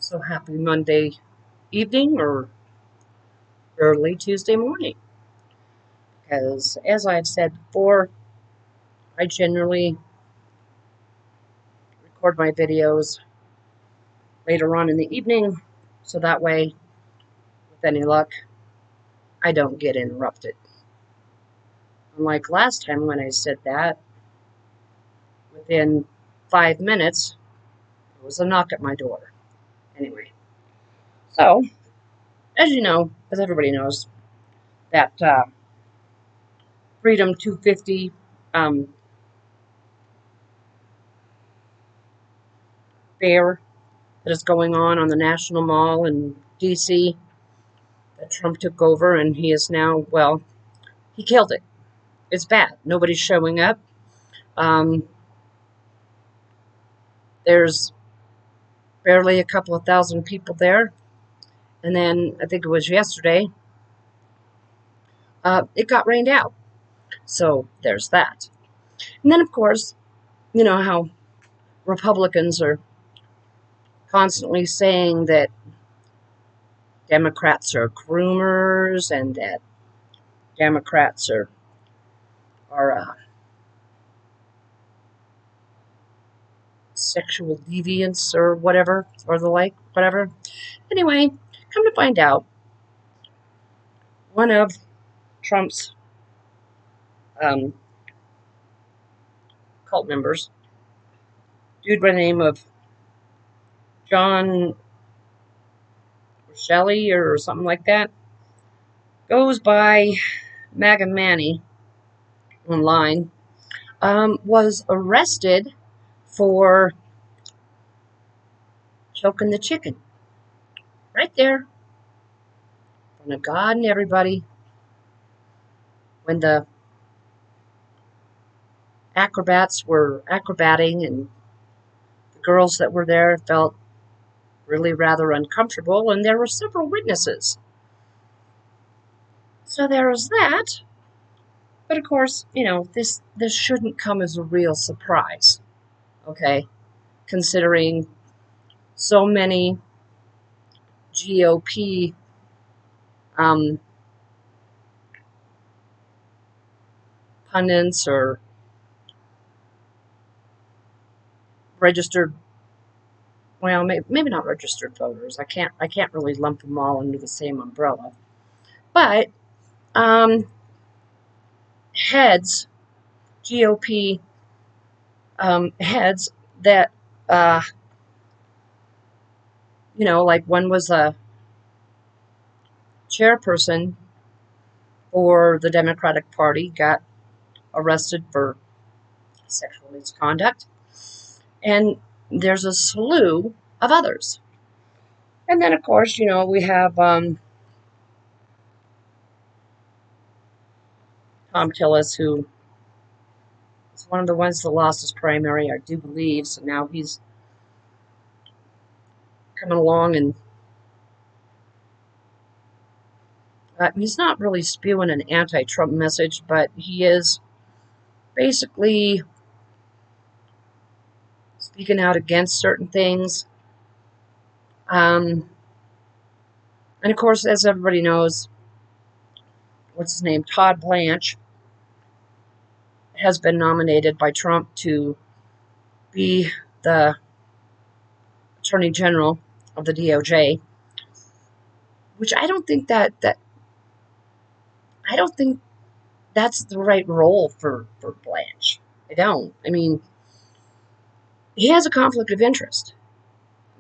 So happy Monday evening or early Tuesday morning. Because as I've said before, I generally record my videos later on in the evening, so that way, with any luck, I don't get interrupted. Unlike last time when I said that, within 5 minutes, there was a knock at my door. Anyway, so, as you know, as everybody knows, that Freedom 250 fair that is going on the National Mall in D.C. that Trump took over, and he is now, well, he killed it. It's bad. Nobody's showing up. Um, there's barely a couple of thousand people there. And then I think it was yesterday, it got rained out. So there's that. And then, of course, you know how Republicans are constantly saying that Democrats are groomers and that Democrats are sexual deviants or whatever, or the like, whatever. Anyway, come to find out, one of Trump's um, cult members, dude by the name of John Shelley or something like that, goes by MAGA Manny online, was arrested for choking the chicken right there in front of God and everybody when the acrobats were acrobating and the girls that were there felt really rather uncomfortable, and there were several witnesses. So there was that. But of course, this shouldn't come as a real surprise, okay? Considering so many GOP um, pundits or registered, well, maybe not registered voters. I can't really lump them all under the same umbrella. But heads, GOP heads that, uh, like one was a chairperson for the Democratic Party, got arrested for sexual misconduct. And there's a slew of others. And then, of course, we have Tom Tillis, who is one of the ones that lost his primary, I do believe. So now he's coming along, and he's not really spewing an anti-Trump message, but he is basically speaking out against certain things. And of course, as everybody knows, what's his name? Todd Blanche has been nominated by Trump to be the Attorney General of the DOJ, which I don't think I don't think that's the right role for Blanche. I don't. I mean, he has a conflict of interest.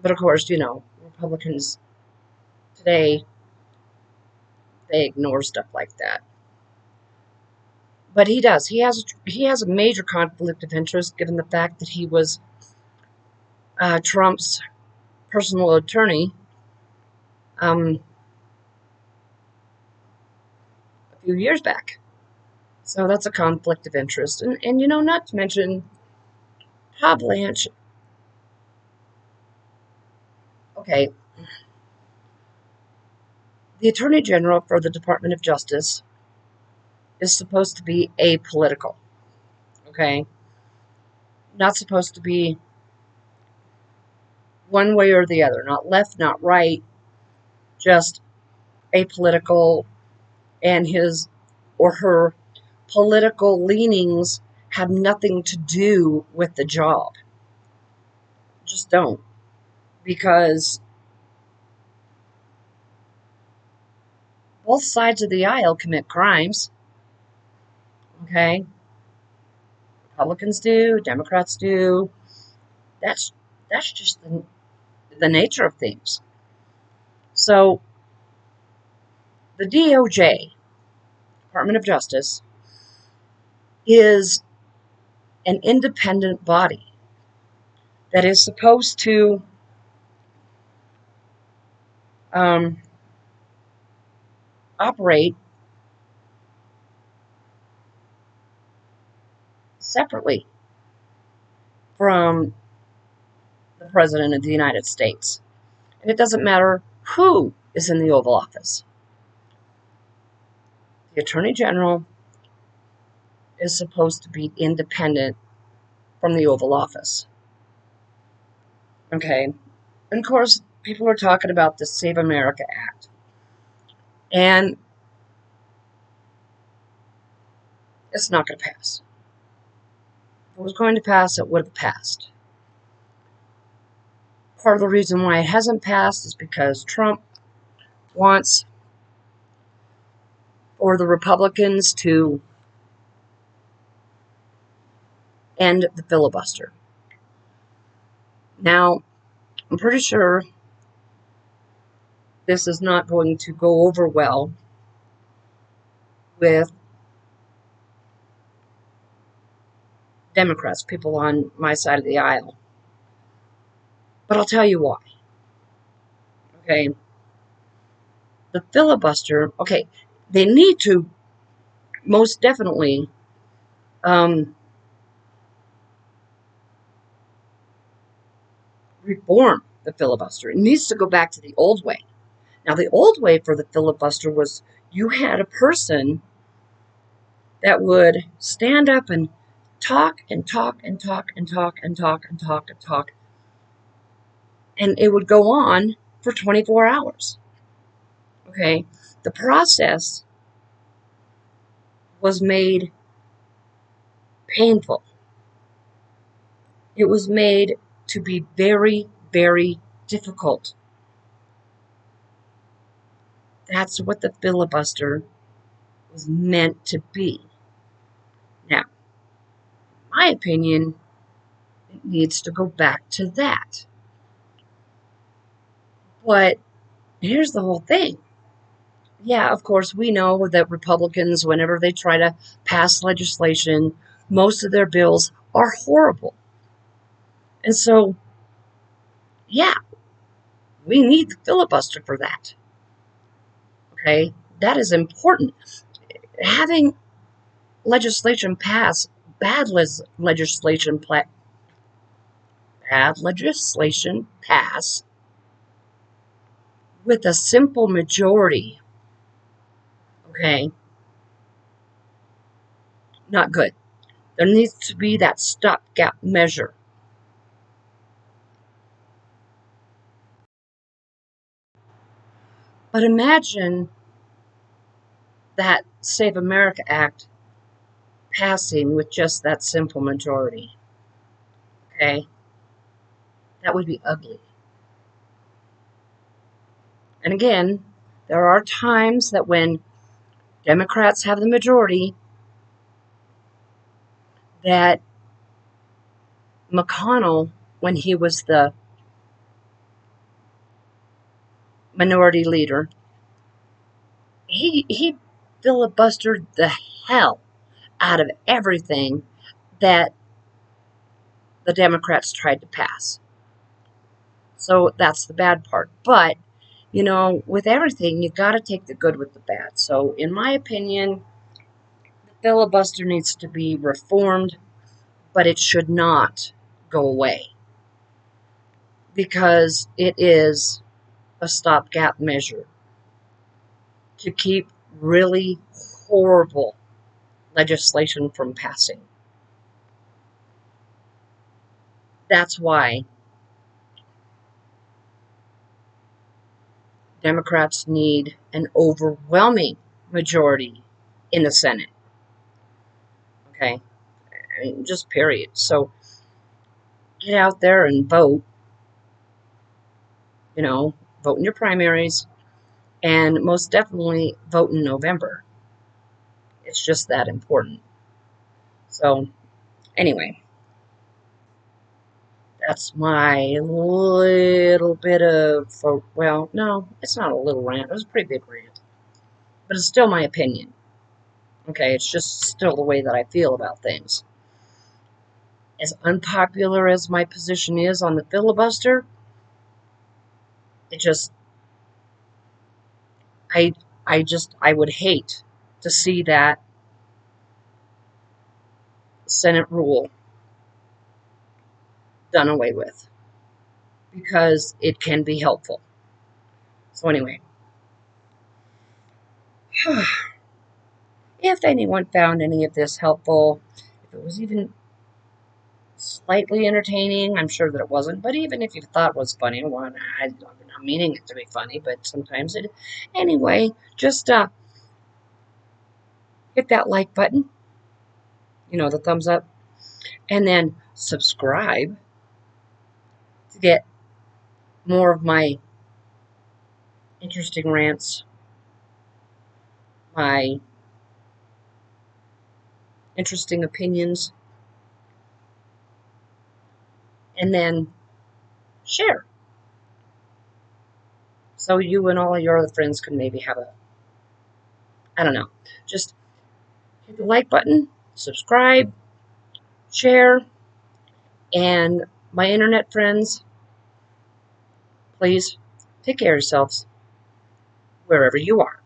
But of course, Republicans today, they ignore stuff like that. But he does. He has a major conflict of interest given the fact that he was Trump's personal attorney a few years back. So that's a conflict of interest. And not to mention Todd Blanche. Okay, the Attorney General for the Department of Justice is supposed to be apolitical. Okay? Not supposed to be one way or the other, not left, not right, just apolitical, and his or her political leanings have nothing to do with the job. Just don't. Because both sides of the aisle commit crimes. Okay? Republicans do, Democrats do. That's just the nature of things. So the DOJ, Department of Justice, is an independent body that is supposed to operate separately from the President of the United States. And it doesn't matter who is in the Oval Office. The Attorney General is supposed to be independent from the Oval Office. Okay? And of course, people are talking about the Save America Act. And it's not going to pass. If it was going to pass, it would have passed. Part of the reason why it hasn't passed is because Trump wants for the Republicans to end the filibuster. Now, I'm pretty sure this is not going to go over well with Democrats, people on my side of the aisle. But I'll tell you why. Okay. The filibuster, okay, they need to most definitely reform the filibuster. It needs to go back to the old way. Now, the old way for the filibuster was you had a person that would stand up and talk and talk and talk and talk and talk and talk and talk. And it would go on for 24 hours. Okay? The process was made painful. It was made to be very, very difficult. That's what the filibuster was meant to be. Now, in my opinion, it needs to go back to that. But here's the whole thing. Yeah, of course, we know that Republicans, whenever they try to pass legislation, most of their bills are horrible. And so, yeah, we need the filibuster for that. Okay? That is important. Having legislation pass, bad legislation pass with a simple majority, okay, not good. There needs to be that stopgap measure. But imagine that Save America Act passing with just that simple majority. Okay? That would be ugly. And again, there are times that when Democrats have the majority, that McConnell, when he was the minority leader, he filibustered the hell out of everything that the Democrats tried to pass. So that's the bad part. But, you know, with everything, you got to take the good with the bad. So, in my opinion, the filibuster needs to be reformed, but it should not go away because it is a stopgap measure to keep really horrible legislation from passing. That's why Democrats need an overwhelming majority in the Senate. Okay? I mean, just period. So get out there and vote. Vote in your primaries, and most definitely vote in November. It's just that important. So, anyway, that's my little bit of, well, no, it's not a little rant. It was a pretty big rant. But it's still my opinion. Okay, it's just still the way that I feel about things. As unpopular as my position is on the filibuster, it just, I would hate to see that Senate rule done away with because it can be helpful. So anyway, if anyone found any of this helpful, if it was even slightly entertaining, I'm sure that it wasn't, but even if you thought it was funny, well, I'm not meaning it to be funny, but sometimes it, anyway, just hit that like button, the thumbs up, and then subscribe to get more of my interesting rants, my interesting opinions, and then share. So you and all of your other friends can maybe have I don't know, just hit the like button, subscribe, share, and my internet friends, please take care of yourselves wherever you are.